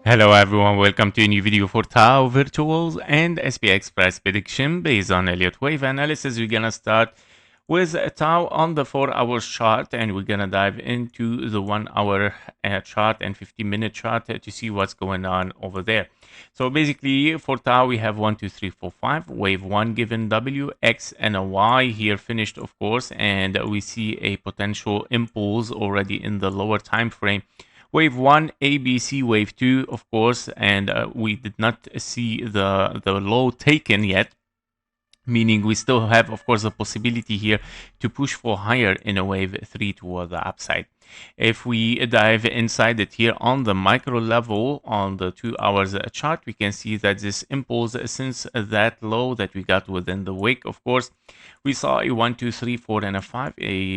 Hello everyone, welcome to a new video for TAO Virtuals and SPX price prediction based on Elliott Wave analysis. We're gonna start with TAO on the 4 hours chart, and we're gonna dive into the 1 hour chart and 15-minute chart to see what's going on over there. So basically for TAO we have 1, 2, 3, 4, 5, wave 1 given W, X and a Y here finished of course, and we see a potential impulse already in the lower time frame. Wave 1, ABC, wave 2, of course, and we did not see the low taken yet, meaning we still have, of course, the possibility here to push for higher in a wave 3 toward the upside. If we dive inside it here on the micro level on the 2 hours chart, we can see that this impulse since that low that we got within the wick, of course, we saw a 1, 2, 3, 4, and a 5,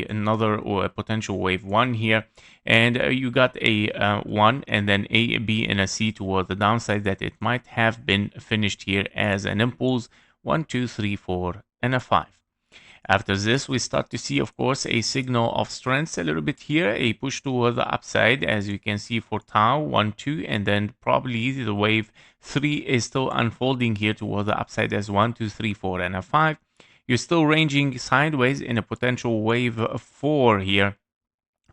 another or a potential wave 1 here, and you got a 1 and then a B and a C toward the downside that it might have been finished here as an impulse 1, 2, 3, 4, and a 5. After this, we start to see, of course, a signal of strength a little bit here, a push toward the upside, as you can see for TAO 1, 2, and then probably the wave 3 is still unfolding here toward the upside as 1, 2, 3, 4, and a 5. You're still ranging sideways in a potential wave 4 here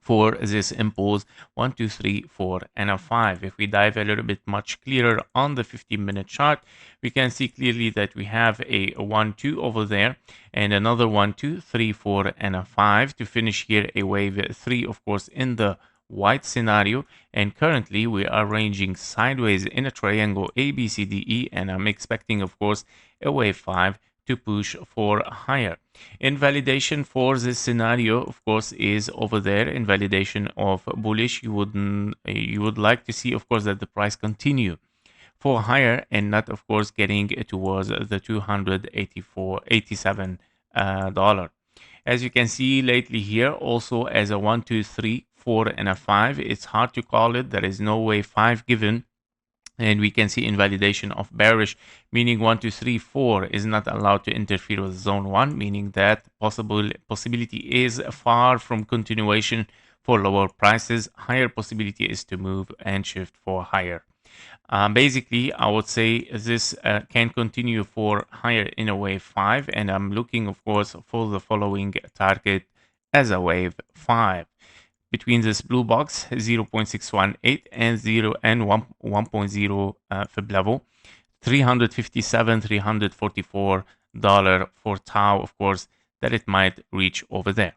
for this impulse 1, 2, 3, 4, and a 5. If we dive a little bit much clearer on the 15-minute chart, we can see clearly that we have a 1, 2 over there, and another 1, 2, 3, 4, and a 5 to finish here a wave 3, of course, in the white scenario. And currently we are ranging sideways in a triangle A, B, C, D, E, and I'm expecting, of course, a wave 5 to push for higher. Invalidation for this scenario, of course, is over there. Invalidation of bullish. You would like to see, of course, that the price continue for higher and not, of course, getting towards the $287 dollar. As you can see lately here, also as a 1, 2, 3, 4, and a 5, it's hard to call it. There is no way 5 given. And we can see invalidation of bearish, meaning 1, 2, 3, 4 is not allowed to interfere with zone 1, meaning that possibility is far from continuation for lower prices. Higher possibility is to move and shift for higher. Basically, I would say this can continue for higher in a wave 5, and I'm looking, of course, for the following target as a wave 5. Between this blue box 0.618 and 1.0 fib level, 357, $344 for TAO, of course, that it might reach over there.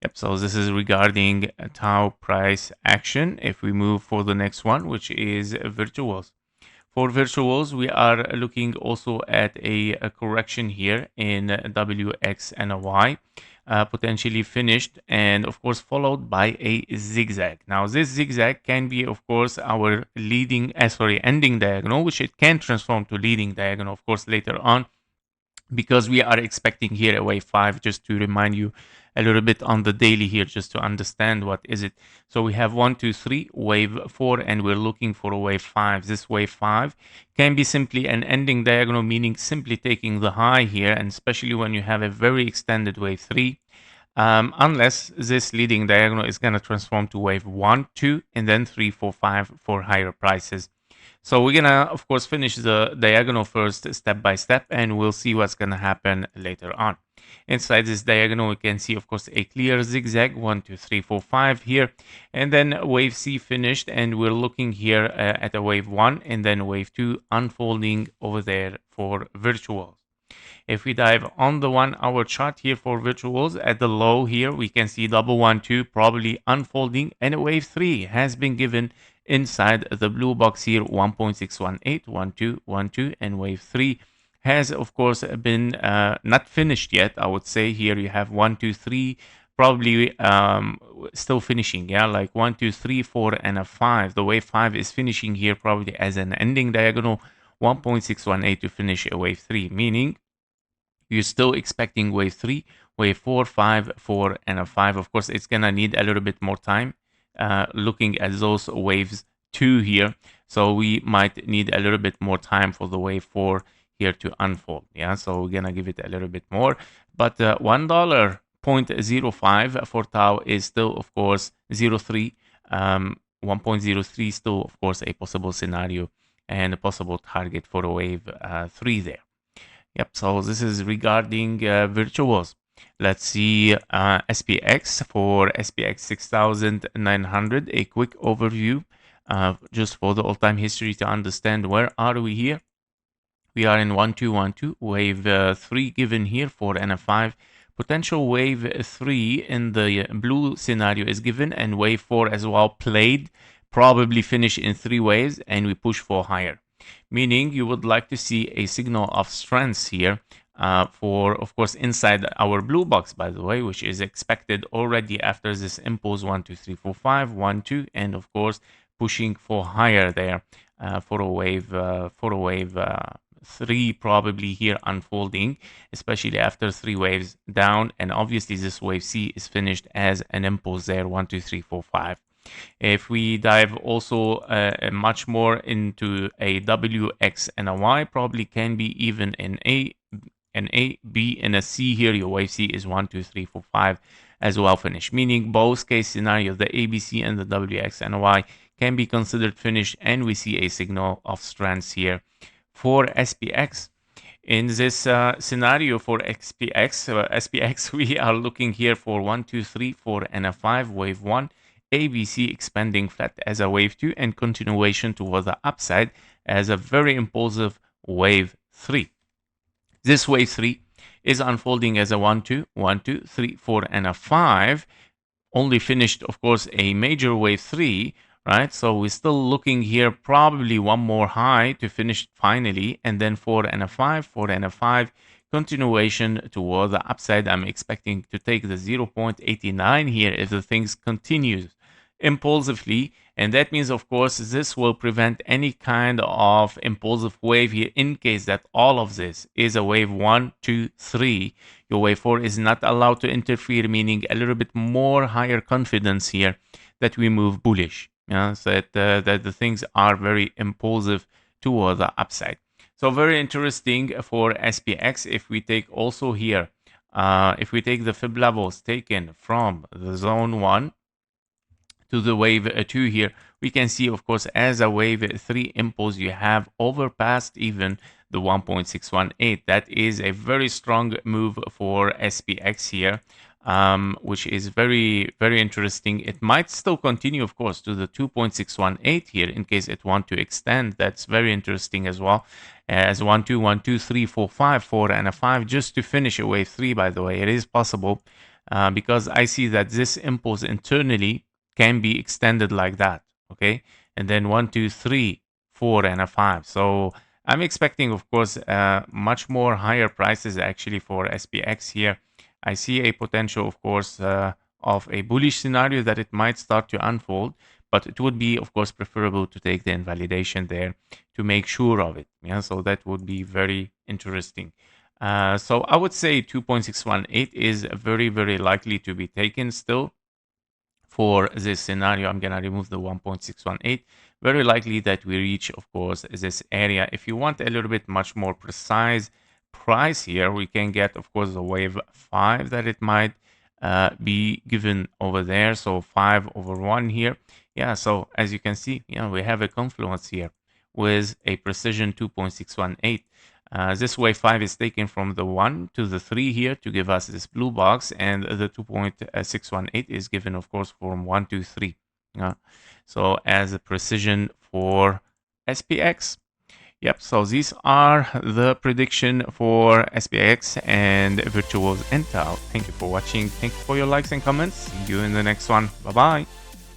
Yep, so this is regarding TAO price action. If we move for the next one, which is virtuals. For virtuals, we are looking also at a correction here in W, X, and a Y. Potentially finished and of course followed by a zigzag. Now this zigzag can be of course our ending diagonal, which it can transform to leading diagonal of course later on, because we are expecting here a wave 5. Just to remind you a little bit on the daily here, just to understand what is it. So we have 1, 2, 3, wave 4, and we're looking for a wave 5. This wave 5 can be simply an ending diagonal, meaning simply taking the high here, and especially when you have a very extended wave 3, unless this leading diagonal is going to transform to wave 1, 2, and then 3, 4, 5 for higher prices. So we're gonna, of course, finish the diagonal first step by step, and we'll see what's gonna happen later on. Inside this diagonal, we can see, of course, a clear zigzag, 1, 2, 3, 4, 5 here, and then wave C finished, and we're looking here at a wave 1, and then wave 2 unfolding over there for virtuals. If we dive on the 1 hour chart here for virtuals, at the low here, we can see double 1, 2 probably unfolding, and a wave 3 has been given inside the blue box here, 1.618, 1, 2, 1, 2, and wave 3 has of course been not finished yet. I would say here you have 1, 2, 3 probably still finishing, yeah, like 1, 2, 3, 4, and a 5. The wave 5 is finishing here probably as an ending diagonal, 1.618 to finish a wave 3, meaning you're still expecting wave 3, wave 4, 5, 4, and a 5. Of course, it's gonna need a little bit more time looking at those waves 2 here. So we might need a little bit more time for the wave 4 here to unfold. Yeah, so we're gonna give it a little bit more. But $1 0.05 for tau is still, of course, 0.3. 1.03 still, of course, a possible scenario and a possible target for a wave 3 there. Yep, so this is regarding virtuals. Let's see SPX for SPX 6900, a quick overview just for the all-time history to understand where are we here. We are in 1212, wave 3 given here for NF5. Potential wave 3 in the blue scenario is given, and wave 4 as well played. Probably finish in 3 waves, and we push for higher. Meaning you would like to see a signal of strength here for, of course, inside our blue box, by the way, which is expected already after this impulse 1, 2, 3, 4, 5, 1, 2, and of course pushing for higher there for a wave 3 probably here unfolding, especially after 3 waves down, and obviously this wave C is finished as an impulse there 1, 2, 3, 4, 5. If we dive also much more into a W, X, and a Y, probably can be even an A, B, and a C here. Your wave C is 1, 2, 3, 4, 5 as well finished. Meaning both case scenarios, the ABC and the W, X, and Y can be considered finished, and we see a signal of strength here for SPX. In this scenario for SPX, we are looking here for 1, 2, 3, 4, and a 5, wave 1. ABC expanding flat as a wave 2 and continuation toward the upside as a very impulsive wave 3. This wave 3 is unfolding as a 1, 2, 1, 2, 3, 4, and a 5. Only finished, of course, a major wave 3, right? So we're still looking here, probably one more high to finish finally, and then 4 and a 5, 4 and a 5. Continuation toward the upside. I'm expecting to take the 0.89 here if the things continues impulsively, and that means, of course, this will prevent any kind of impulsive wave here in case that all of this is a wave 1, 2, 3. Your wave 4 is not allowed to interfere, meaning a little bit more higher confidence here that we move bullish. So that the things are very impulsive toward the upside. So very interesting for SPX. If we take also here, if we take the fib levels taken from the zone 1 to the wave 2 here, we can see, of course, as a wave 3 impulse, you have overpassed even the 1.618. That is a very strong move for SPX here, which is very, very interesting. It might still continue, of course, to the 2.618 here in case it want to extend. That's very interesting as well. As 1, 2, 1, 2, 3, 4, 5, 4, and a 5, just to finish a wave 3, by the way. It is possible because I see that this impulse internally can be extended like that, okay? And then 1, 2, 3, 4, and a 5. So I'm expecting, of course, much more higher prices actually for SPX here. I see a potential, of course, of a bullish scenario that it might start to unfold, but it would be, of course, preferable to take the invalidation there to make sure of it. Yeah, so that would be very interesting. So I would say 2.618 is very, very likely to be taken still. For this scenario, I'm going to remove the 1.618. Very likely that we reach, of course, this area. If you want a little bit much more precise price here, we can get, of course, the wave 5 that it might be given over there. So 5 over 1 here. Yeah, so as you can see, we have a confluence here with a precision 2.618. This wave 5 is taken from the 1 to the 3 here to give us this blue box, and the 2.618 is given, of course, from 1 to 3. So as a precision for SPX. Yep, so these are the prediction for SPX and virtuals and TAO. Thank you for watching. Thank you for your likes and comments. See you in the next one. Bye-bye.